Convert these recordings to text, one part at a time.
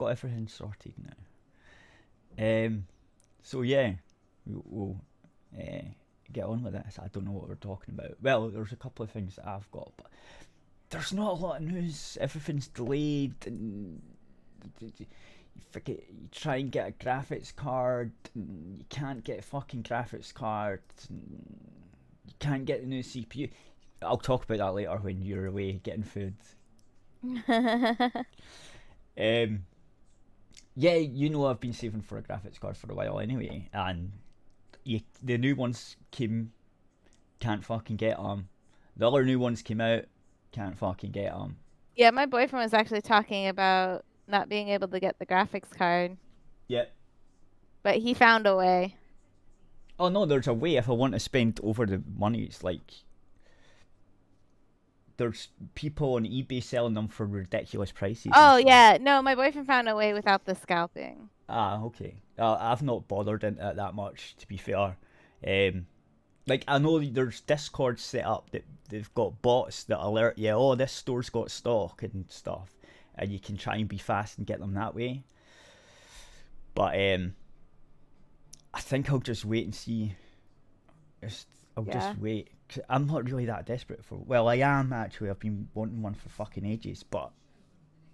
got everything sorted now. So yeah, we'll uh, get on with this. I don't know what we're talking about. Well, there's a couple of things that I've got, but there's not a lot of news. Everything's delayed, and you forget. You try and get a graphics card, and you can't get a fucking graphics card. And you can't get the new CPU. I'll talk about that later when you're away getting food. Um, yeah, I've been saving for a graphics card for a while anyway, and the new ones came, can't fucking get them. The other new ones came out, can't fucking get them. Yeah, my boyfriend was actually talking about not being able to get the graphics card, Yep. but he found a way. Oh no, there's a way if I want to spend over the money. It's like there's people on eBay selling them for ridiculous prices. Oh yeah, no, my boyfriend found a way without the scalping. Ah, okay. I've not bothered into it that much, to be fair. Like I know there's Discord set up that they've got bots that alert you. Oh, this store's got stock and stuff, and you can try and be fast and get them that way. But I think I'll just wait and see. I'll just wait. 'Cause I'm not really that desperate for. Well, I am actually. I've been wanting one for fucking ages, but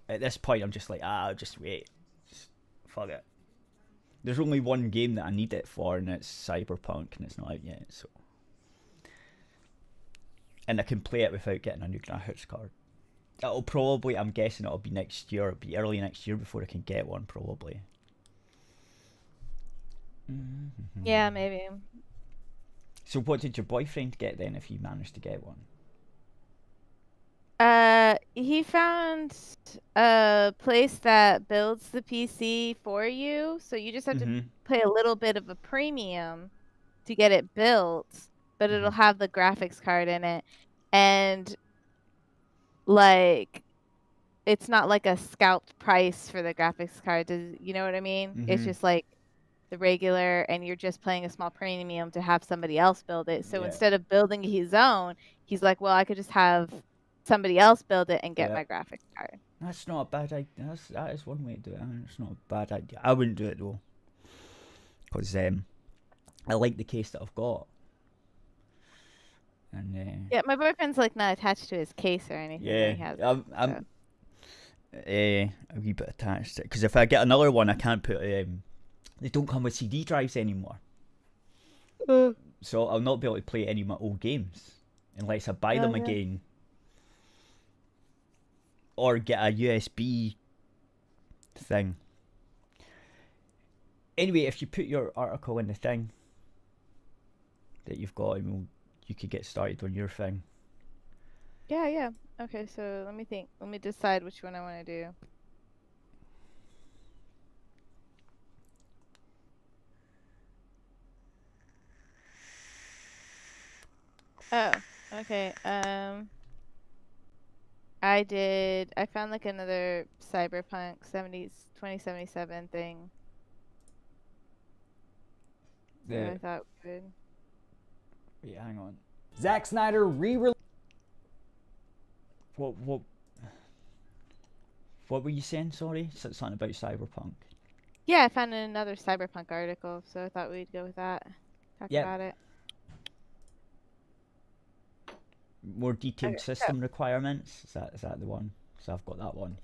at this point, I'm just like, I'll just wait. Just fuck it. There's only one game that I need it for, and it's Cyberpunk, and it's not out yet. So, and I can play it without getting a new graphics card. It'll probably, I'm guessing, it'll be next year. It'll be early next year before I can get one, probably. Yeah, maybe. So, what did your boyfriend get then? If he managed to get one? He found a place that builds the PC for you, so you just have to pay a little bit of a premium to get it built, but it'll have the graphics card in it, and like it's not like a scalped price for the graphics card. You know what I mean? It's just like the regular, and you're just paying a small premium to have somebody else build it. So instead of building his own, he's like, well, I could just have somebody else build it and get my graphics card. That's not a bad idea. That is one way to do it. I mean, it's not a bad idea. I wouldn't do it though, because I like the case that I've got. And yeah, my boyfriend's like not attached to his case or anything. Yeah, I'm a wee bit attached to it, because if I get another one, I can't put they don't come with CD drives anymore. So I'll not be able to play any of my old games unless I buy them again, or get a USB thing. Anyway, if you put your article in the thing that you've got, you could get started on your thing. Yeah. Okay, so let me think. Let me decide which one I want to do. Oh, okay. I found like another Cyberpunk 2077 thing. Yeah, I thought good. Wait, hang on. Zack Snyder re-released. What were you saying? Sorry, something about Cyberpunk. Yeah, I found another Cyberpunk article, so I thought we'd go with that. Talk about it. More detailed system requirements. Is that the one? So I've got that one.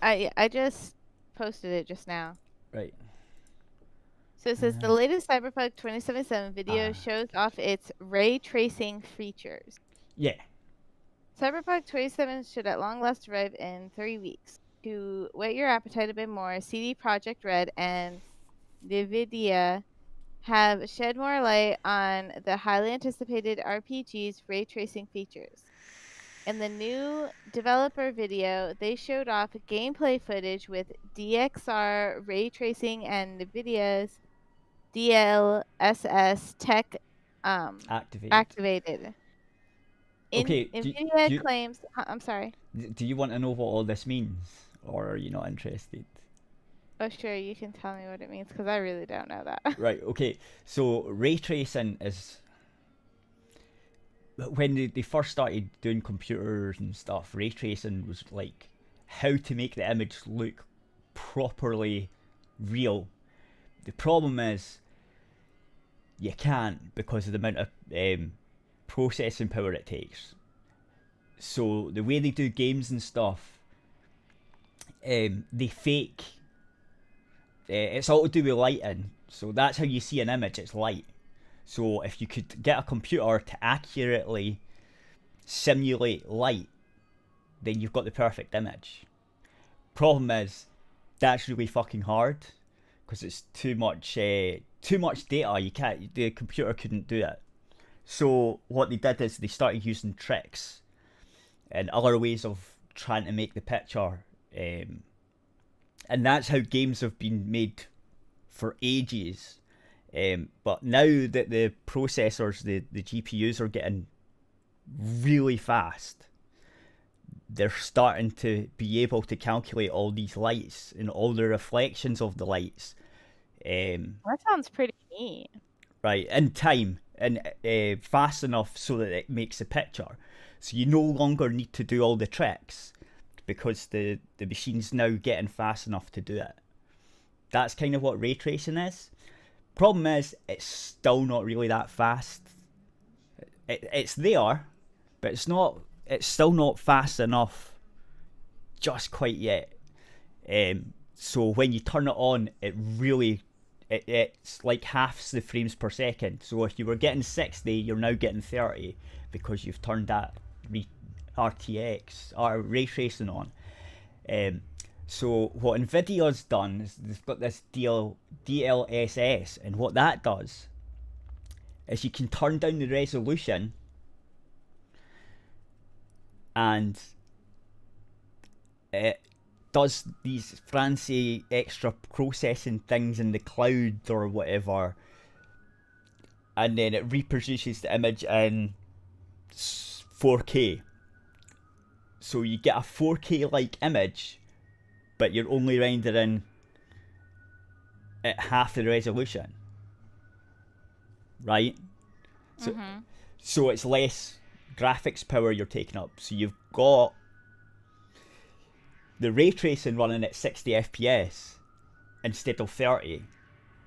I just posted it just now. Right. So it says the latest Cyberpunk 2077 video shows off its ray tracing features. Yeah. Cyberpunk 2077 should at long last arrive in 3 weeks. To whet your appetite a bit more, CD Projekt Red and NVIDIA have shed more light on the highly anticipated RPG's ray tracing features. In the new developer video, they showed off gameplay footage with DXR ray tracing and NVIDIA's DLSS tech activated. Okay. NVIDIA claims... I'm sorry. Do you want to know what all this means, or are you not interested? Oh, sure, you can tell me what it means, because I really don't know that. Right, okay. So, ray tracing is... When they first started doing computers and stuff, ray tracing was like how to make the image look properly real. The problem is you can't because of the amount of processing power it takes. So the way they do games and stuff, they fake. It's all to do with lighting. So that's how you see an image. It's light. So if you could get a computer to accurately simulate light, then you've got the perfect image. Problem is, that's really fucking hard because it's too much data. You can't. The computer couldn't do it. So what they did is they started using tricks and other ways of trying to make the picture, and that's how games have been made for ages. But now that the processors, the GPUs are getting really fast, they're starting to be able to calculate all these lights and all the reflections of the lights. That sounds pretty neat. Right, in time and fast enough so that it makes a picture. So you no longer need to do all the tricks because the machine's now getting fast enough to do it. That's kind of what ray tracing is. Problem is, it's still not really that fast. It's there, but it's still not fast enough just quite yet. So when you turn it on, it's like half the frames per second. So if you were getting 60, you're now getting 30 because you've turned that RTX or ray tracing on. So what Nvidia's done is they've got this DLSS, and what that does is you can turn down the resolution, and it does these fancy extra processing things in the cloud or whatever, and then it reproduces the image in 4K. So you get a 4K like image, but you're only rendering at half the resolution, right? So it's less graphics power you're taking up. So you've got the ray tracing running at 60 FPS instead of 30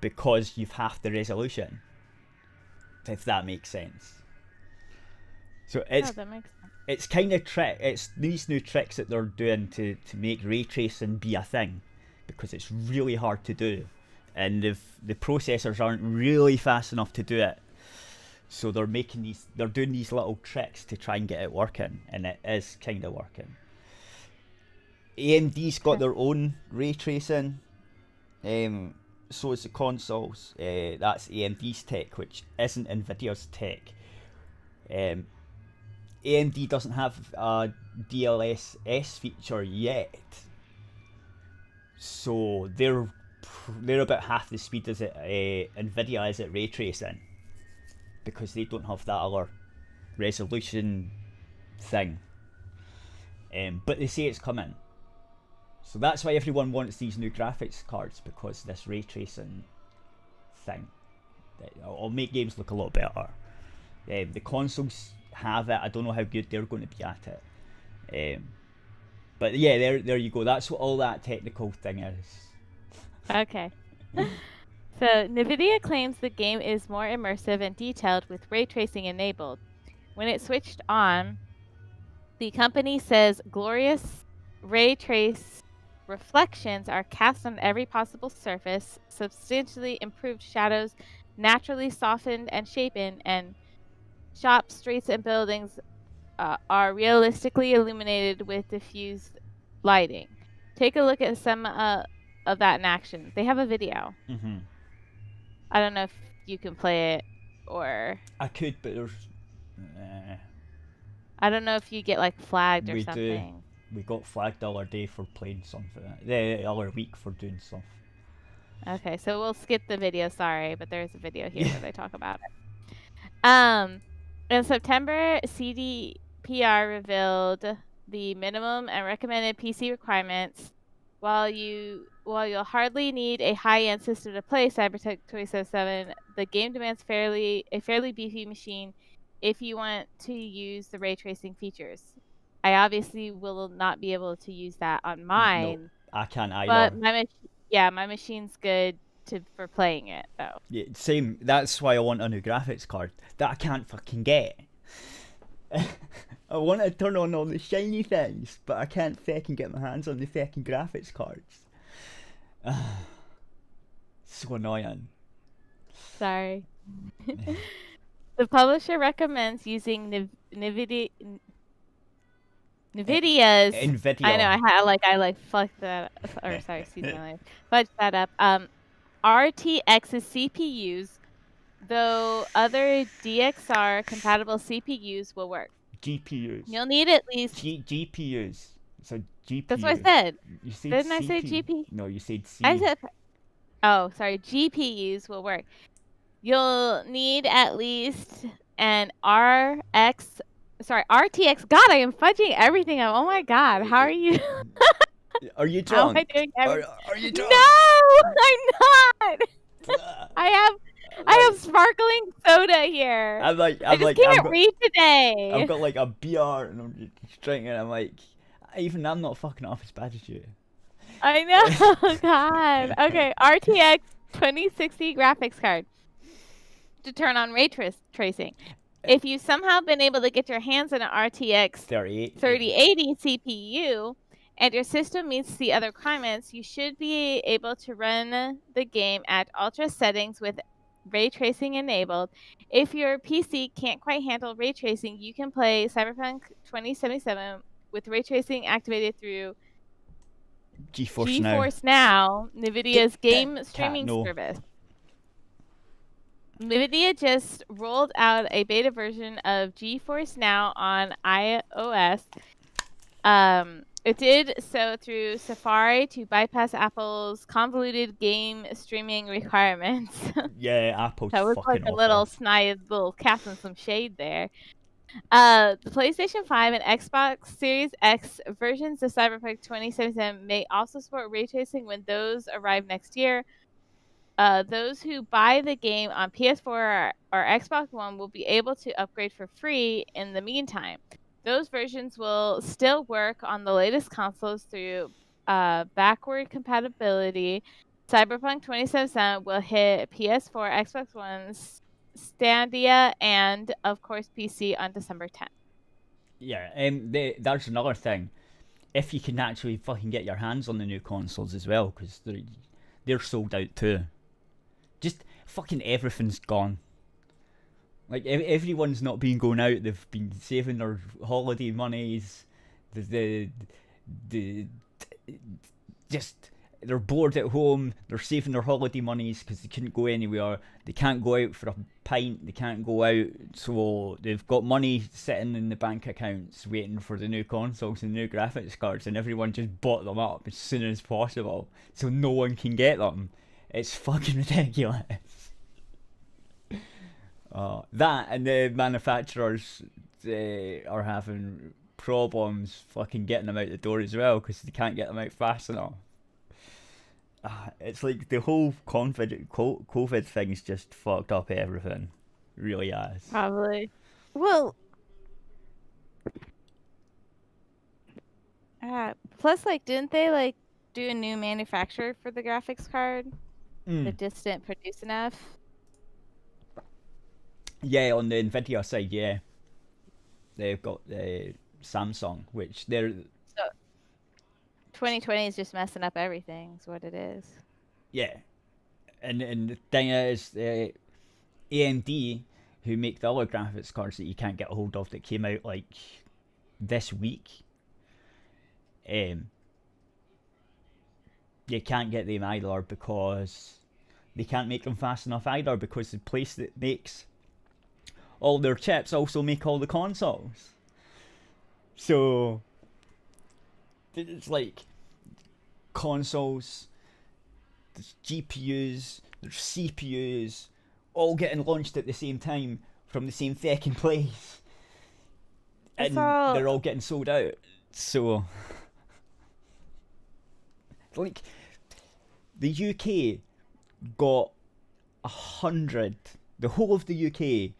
because you've half the resolution, if that makes sense. So that makes sense. It's kind of it's these new tricks that they're doing to make ray tracing be a thing, because it's really hard to do, and the processors aren't really fast enough to do it. So they're doing these little tricks to try and get it working, and it is kind of working. AMD's got their own ray tracing, so is the consoles. That's AMD's tech, which isn't Nvidia's tech. AMD doesn't have a DLSS feature yet, so they're about half the speed as Nvidia is at ray tracing, because they don't have that other resolution thing. But they say it's coming, so that's why everyone wants these new graphics cards, because this ray tracing thing will make games look a lot better. The consoles have it. I don't know how good they're going to be at it. But yeah, there you go. That's what all that technical thing is. Okay. So NVIDIA claims the game is more immersive and detailed with ray tracing enabled. When it switched on, the company says glorious ray trace reflections are cast on every possible surface, substantially improved shadows, naturally softened and shapen, and shops, streets, and buildings are realistically illuminated with diffused lighting. Take a look at some of that in action. They have a video. Mm-hmm. I don't know if you can play it, or I could, but there's. I don't know if you get like flagged or We something. We got flagged the other day for playing something. The other week for doing stuff. Okay, so we'll skip the video. Sorry, but there's a video here where they talk about it. In September, CDPR revealed the minimum and recommended PC requirements. While you'll hardly need a high-end system to play Cyberpunk 2077, the game demands a fairly beefy machine if you want to use the ray tracing features. I obviously will not be able to use that on mine. I can't But either. my machine's good for playing it though. Yeah, same. That's why I want a new graphics card that I can't fucking get. I want to turn on all the shiny things, but I can't fucking get my hands on the fucking graphics cards. So annoying. Sorry. The publisher recommends using NVIDIA's. I know Nvidia. I fucked that. Or sorry, excuse my language. Fudged that up. RTX's CPUs, though other DXR compatible CPUs will work. GPUs. You'll need at least. GPUs. So GPU. That's what I said. You said Didn't I CP. say GP? No, you said C. I said. Oh, sorry. GPUs will work. You'll need at least an RTX. God, I am fudging everything up. Oh my God, how are you? Are you How am drunk? I doing everything? Are you drunk? No, I'm not. I have sparkling soda here. I just can't read today. I've got like a beer and I'm just drinking. I'm like, even I'm not fucking off as bad as you. I know. God. Okay, RTX 2060 graphics card to turn on ray tracing. If you somehow been able to get your hands on an RTX 3080 CPU and your system meets the other requirements, you should be able to run the game at ultra settings with ray tracing enabled. If your PC can't quite handle ray tracing, you can play Cyberpunk 2077 with ray tracing activated through GeForce Now, NVIDIA's game streaming service. NVIDIA just rolled out a beta version of GeForce Now on iOS. It did so through Safari to bypass Apple's convoluted game streaming requirements. Yeah, Apple's that was fucking like a little snide little casting some shade there. The PlayStation 5 and Xbox Series X versions of Cyberpunk 2077 may also support ray tracing when those arrive next year. Those who buy the game on PS4 or Xbox One will be able to upgrade for free in the meantime. Those versions will still work on the latest consoles through backward compatibility. Cyberpunk 2077 will hit PS4, Xbox One, Stadia, and of course PC on December 10th. Yeah, there's another thing. If you can actually fucking get your hands on the new consoles as well, because they're sold out too. Just fucking everything's gone. Like everyone's not been going out. They've been saving their holiday monies. The just they're bored at home. They're saving their holiday monies because they couldn't go anywhere. They can't go out for a pint. They can't go out, so they've got money sitting in the bank accounts waiting for the new consoles and the new graphics cards, and everyone just bought them up as soon as possible, so no one can get them. It's fucking ridiculous. That and the manufacturers are having problems fucking getting them out the door as well because they can't get them out fast enough. It's like the whole COVID thing's just fucked up everything. Really has. Probably. Well, plus, like, didn't they like do a new manufacturer for the graphics card? The Distant produce enough. Yeah, on the Nvidia side, yeah, they've got the Samsung, which they're. So 2020 is just messing up everything. Is what it is. Yeah, and the thing is, AMD, who make the other graphics cards that you can't get a hold of that came out like this week, you can't get them either because they can't make them fast enough either because the place that makes all their chips also make all the consoles. So it's like consoles, there's GPUs, there's CPUs, all getting launched at the same time from the same fucking place, and they're all getting sold out. So like the UK got 100. The whole of the UK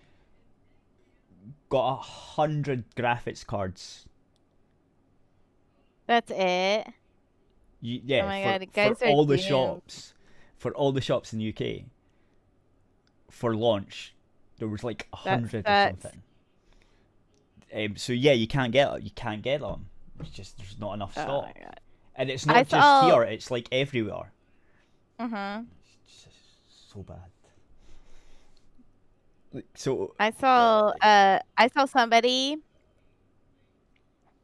got 100 graphics cards. That's it. Yeah, Oh my for god, guys are all the doomed. shops, for all the shops in the UK, for launch, there was like That 100 or sucks. something. So yeah, you can't get them. It's just there's not enough Oh my stock, god. and it's I not just saw. here. It's like everywhere. Mhm. It's just so bad. So I saw. I saw somebody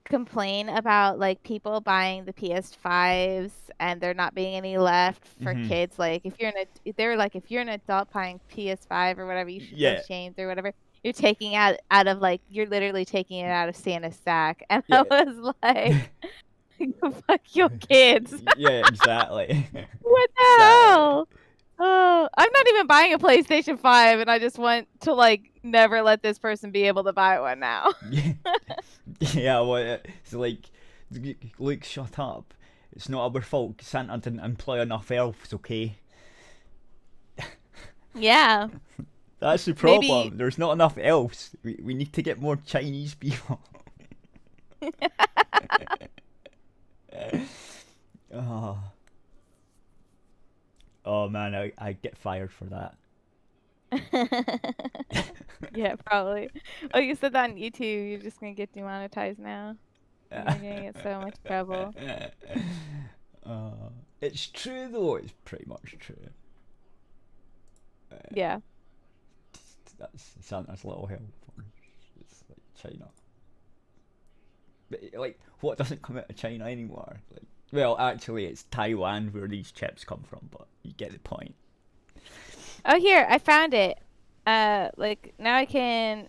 complain about like people buying the PS5s and there not being any left for hmm kids. Like if you're they're like if you're an adult buying PS5 or whatever, you should feel yeah, shamed or whatever. You're taking out of like you're literally taking it out of Santa's sack, and I yeah, was like, fuck your kids. yeah, exactly. What the Exactly. hell? Oh, I'm not even buying a PlayStation 5, and I just want to like never let this person be able to buy one now. Yeah, yeah. Well, it's like, Luke, shut up. It's not our fault. Santa didn't employ enough elves. Okay, Yeah, that's the maybe. problem. There's not enough elves. We need to get more Chinese people. Oh, oh man, I get fired for that. Yeah, probably. Oh, you said that on YouTube. You're just gonna get demonetized now. You're gonna get so much trouble. uh, it's true though. It's pretty much true. Yeah. That's Santa's little help. It's like China. But like, what doesn't come out of China anymore? Like, well, actually, it's Taiwan where these chips come from, but you get the point. Oh, here, I found it. Like now I can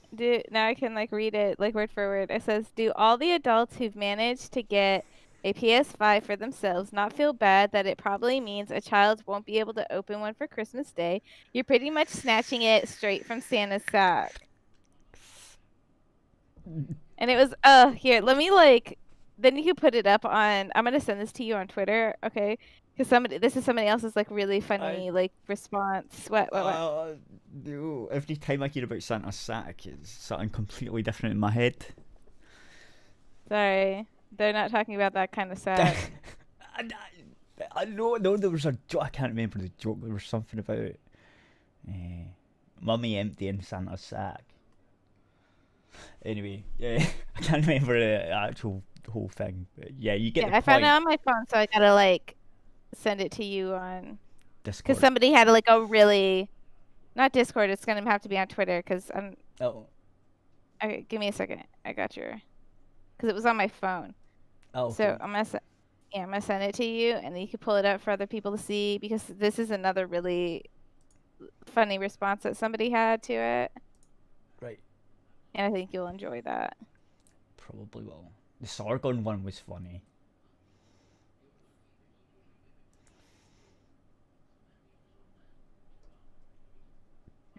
like read it like word for word. It says, "Do all the adults who've managed to get a PS5 for themselves not feel bad that it probably means a child won't be able to open one for Christmas Day? You're pretty much snatching it straight from Santa's sack." And it was, here, let me like, then you can put it up on, I'm gonna send this to you on Twitter, okay? Because this is somebody else's like really I funny like response. What? no. Every time I hear about Santa's sack, it's something completely different in my head. Sorry, they're not talking about that kind of I, sack. I know, no, there was a joke. I can't remember the joke. There was something about mummy emptying Santa's sack. Anyway, yeah, I can't remember the actual whole thing. But yeah, you get Yeah, the I found it point. on my phone, so I gotta like send it to you on, because Discord. somebody had like a really, not Discord. It's gonna have to be on Twitter, because I'm. Oh, Okay, give me a second. I got your, because it was on my phone. So okay. I'm gonna send it to you, and then you can pull it up for other people to see, because this is another really funny response that somebody had to it, Right. and I think you'll enjoy that. Probably will. The Sargon one was funny.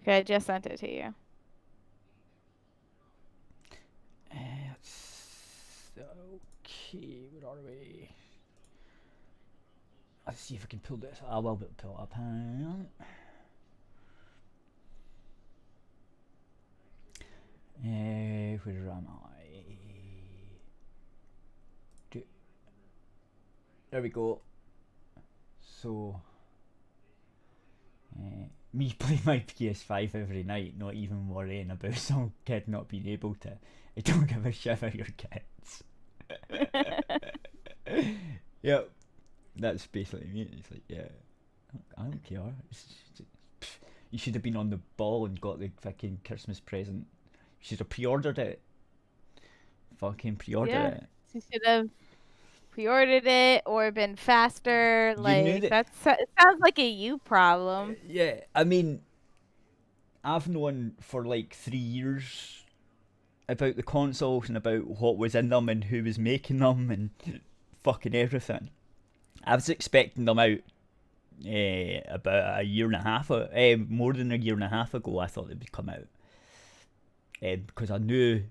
Okay, I just sent it to you. Okay, where are we? Let's see if I can pull this. I will be able to pull it up. Hang on. Where am I? There we go. So, me play my PS5 every night, not even worrying about some kid not being able to. I don't give a shit about your kids. Yep, that's basically me. It's like, yeah, I don't care. You should have been on the ball and got the fucking Christmas present. You should have pre-ordered it. Fucking pre-order Yeah, it. you should have pre-ordered it or been faster. You knew Like that. it sounds like a you problem. Yeah, I mean, I've known for like 3 years about the consoles and about what was in them and who was making them and fucking everything. I was expecting them out about a year and a half, more than a year and a half ago. I thought they would come out because I knew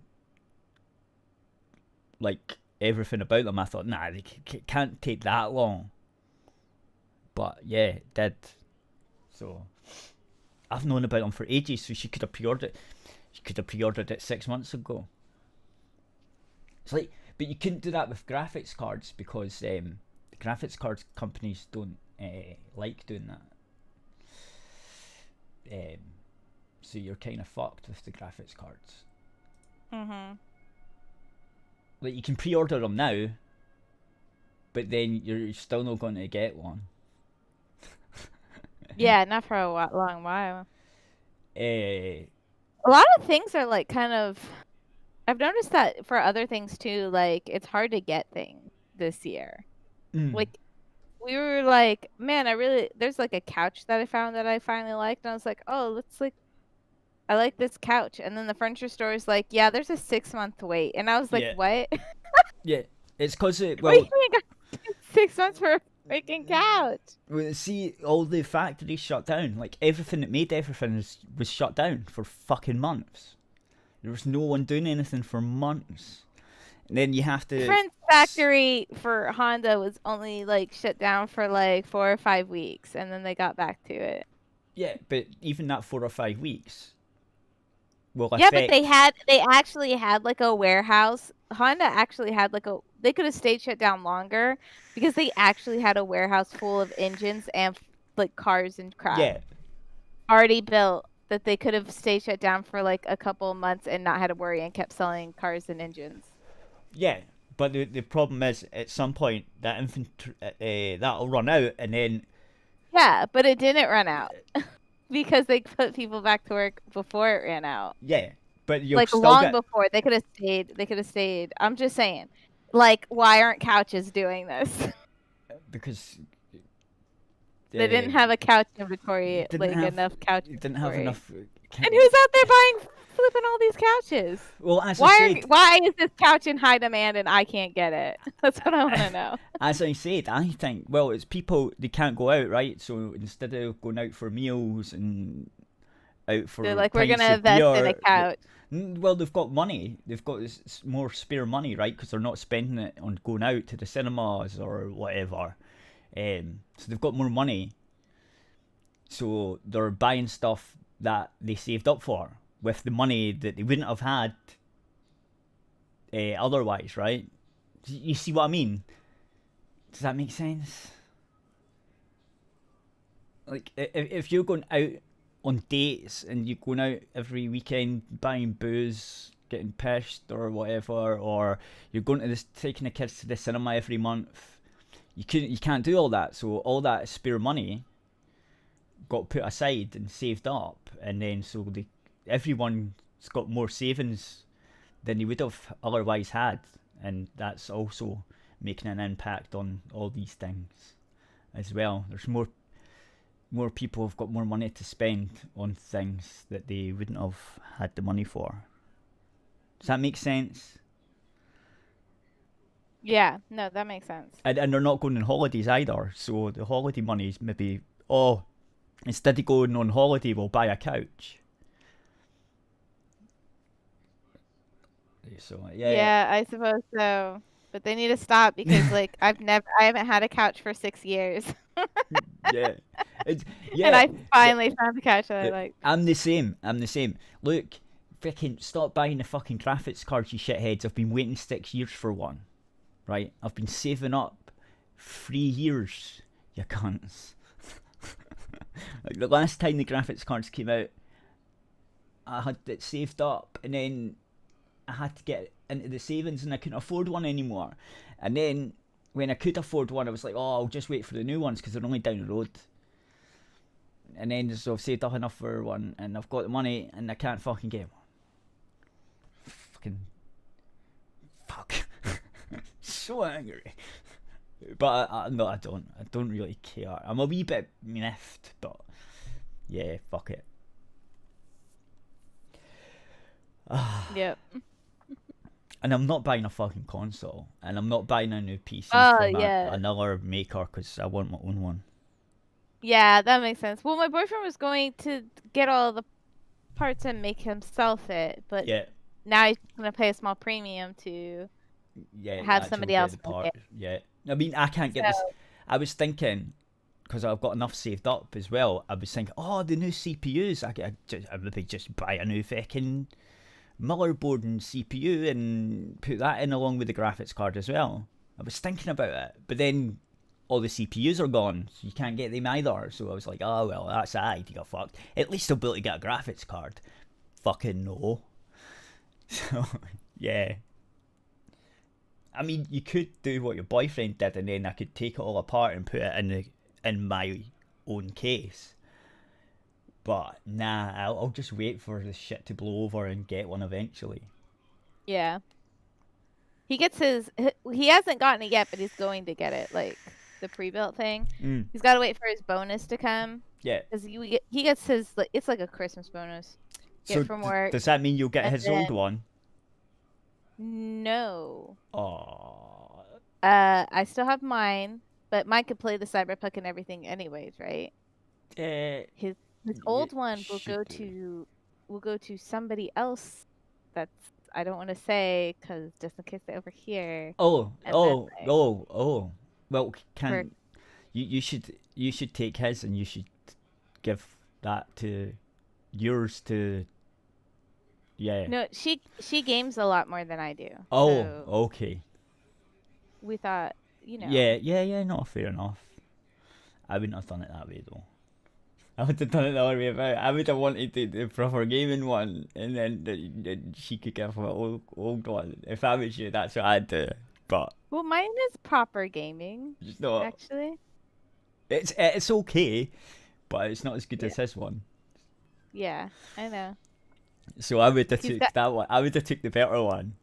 like everything about them. I thought, nah, they can't take that long. But yeah, it did. So I've known about them for ages. So she could have pre-ordered. She could have pre-ordered it 6 months ago. It's like, but you couldn't do that with graphics cards because graphics card companies don't like doing that. So you're kind of fucked with the graphics cards. Mhm. Like, you can pre-order them now, but then you're still not going to get one. Yeah, not for a long while. Uh, A lot of things are like kind of. I've noticed that for other things too. Like it's hard to get things this year. Like we were like, man, there's like a couch that I found that I finally liked, and I was like, oh, I like this couch, and then the furniture store is like, yeah, there's a 6-month wait, and I was like, Yeah. what? yeah, it's because What do well, you mean you got 6 months for a freaking couch? see, all the factories shut down. Like, everything that made everything was shut down for fucking months. There was no one doing anything for months. And then you have to. Friend's factory for Honda was only like shut down for like 4 or 5 weeks, and then they got back to it. Yeah, but even that 4 or 5 weeks will Yeah, affect. but they actually had like a warehouse. Honda actually had like they could have stayed shut down longer because they actually had a warehouse full of engines and like cars and crap Yeah, already built that they could have stayed shut down for like a couple months and not had to worry and kept selling cars and engines. yeah. But the problem is, at some point, that that'll run out, and then. Yeah, but it didn't run out because they put people back to work before it ran out. Yeah, but you'll Like still long get. before they could have stayed. They could have stayed. I'm just saying, like, why aren't couches doing this? Because. They didn't have a couch inventory, didn't like have- enough couch. Didn't have inventory. enough. And who's out there flipping all these couches? Well, as I said, Why is this couch in high demand and I can't get it? That's what I want to know. as I said, I think, well, it's people, they can't go out, right? So instead of going out for meals and out for They're like, we're pints gonna of invest in beer, a couch. well, they've got money. They've got more spare money, right? Because they're not spending it on going out to the cinemas or whatever. So they've got more money. So they're buying stuff that they saved up for with the money that they wouldn't have had otherwise, right? You see what I mean? Does that make sense? Like, if you're going out on dates and you're going out every weekend buying booze, getting pissed or whatever, or you're going to taking the kids to the cinema every month, you can't do all that. So all that spare money got put aside and saved up, and then so everyone's got more savings than they would have otherwise had, and that's also making an impact on all these things as well. There's more people have got more money to spend on things that they wouldn't have had the money for. Does that make sense? Yeah, no, that makes sense. And they're not going on holidays either, so the holiday money's maybe, instead of going on holiday, we'll buy a couch. So Yeah, I suppose so. But they need to stop because like I haven't had a couch for 6 years. yeah, And I finally found the couch that I like. I'm the same. Look, freaking stop buying the fucking graphics cards, you shitheads. I've been waiting 6 years for one. Right? I've been saving up 3 years, you cunts. Like, the last time the graphics cards came out, I had it saved up, and then I had to get into the savings, and I couldn't afford one anymore. And then when I could afford one, I was like, oh, I'll just wait for the new ones because they're only down the road. And then so I've saved up enough for one, and I've got the money, and I can't fucking get one. Fuck. So angry. But no, I don't really care. I'm a wee bit miffed, but yeah, fuck it. Yep. And I'm not buying a fucking console, and I'm not buying a new PC from another maker because I want my own one. Yeah, that makes sense. Well, my boyfriend was going to get all the parts and make himself it, but now he's gonna pay a small premium to have somebody else make it. Yeah, I mean, I can't get this. I was thinking, because I've got enough saved up as well, I was thinking, the new CPUs, I maybe just buy a new fucking motherboard and CPU and put that in along with the graphics card as well. I was thinking about it, but then all the CPUs are gone, so you can't get them either. So I was like, oh well, that's that. You got fucked. At least I'll be able to get a graphics card. Fucking no. So yeah. I mean, you could do what your boyfriend did, and then I could take it all apart and put it in my own case. But nah, I'll just wait for the shit to blow over and get one eventually. Yeah. He gets he hasn't gotten it yet, but he's going to get it, like the pre-built thing. He's got to wait for his bonus to come. Yeah. Because he gets his, like, it's like a Christmas bonus. So from work. Does that mean you'll get his old one? No. Oh. I still have mine, but mine could play the Cyberpunk and everything anyways, right? His old one will go to somebody else. That's, I don't want to say, because just in case they overhear. Well, you should take his, and you should give that to yours to. Yeah. No, she games a lot more than I do. Oh, so okay. we thought, you know. Yeah. No, fair enough. I wouldn't have done it that way though. I would have done it the other way about. I would have wanted the proper gaming one, and then she could give her old one. If I was you, that's what I'd do. But well, mine is proper gaming. No, actually. It's okay, but it's not as good as this one. Yeah, I know. So I would have took that one. I would have took the better one.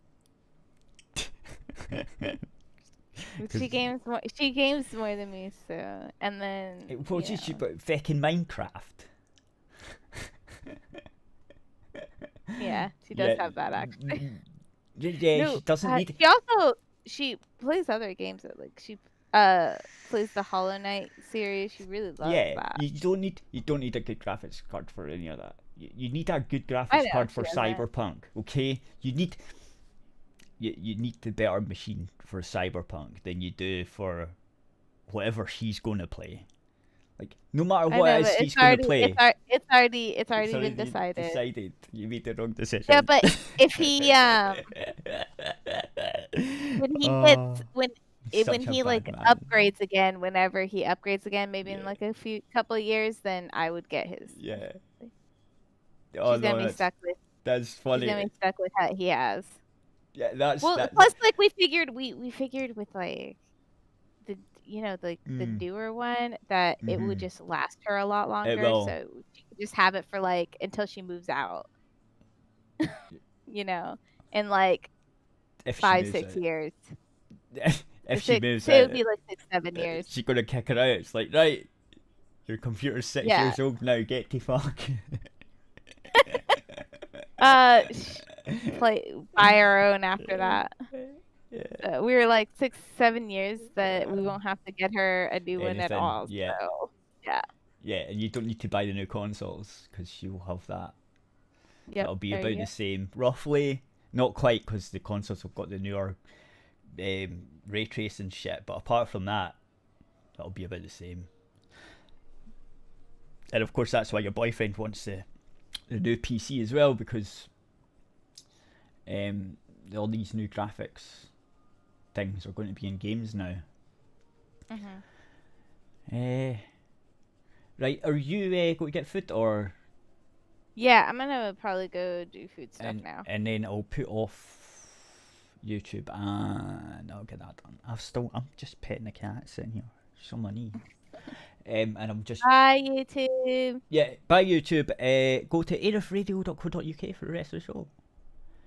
She games more than me, so, and then what did she put? Feckin' Minecraft. Yeah, she does have that actually. Yeah, no, she doesn't need. She plays other games. Like she plays the Hollow Knight series. She really loves that. You don't need a good graphics card for any of that. You need a good graphics card for Cyberpunk. Okay, you need the better machine for Cyberpunk than you do for whatever she's going to play. Like, no matter what he's going to play, it's already been decided. You made the wrong decision. Yeah, but if he when he like upgrades again, whenever he upgrades again, maybe in like a couple of years, then I would get his. Yeah. She's gonna be stuck with. That's funny. She's gonna be stuck with what he has. Yeah, that's plus like we figured with like the the newer one that it would just last her a lot longer. So she could just have it for like until she moves out. In like 5-6 years. If she moves out, it would be like 6-7 years. She's gonna kick her out. It's like, right, your computer's 6 years old now. Get to fuck. Buy our own after that. Yeah. We were like 6-7 years that we won't have to get her a new one at all. Yeah. So, yeah. Yeah, and you don't need to buy the new consoles because she'll have that. Yep, that'll be about the same, roughly. Not quite, because the consoles have got the newer ray tracing shit. But apart from that, that'll be about the same. And of course, that's why your boyfriend wants the new PC as well, because all these new graphics things are going to be in games now. Right, are you going to get food or? Yeah, I'm gonna probably go do food stuff now. And then I'll put off YouTube and I'll get that done. I'm just petting the cat sitting here. She's on my knee. And I'm just. Bye YouTube. Yeah, bye YouTube. Go to arifradio.co.uk for the rest of the show.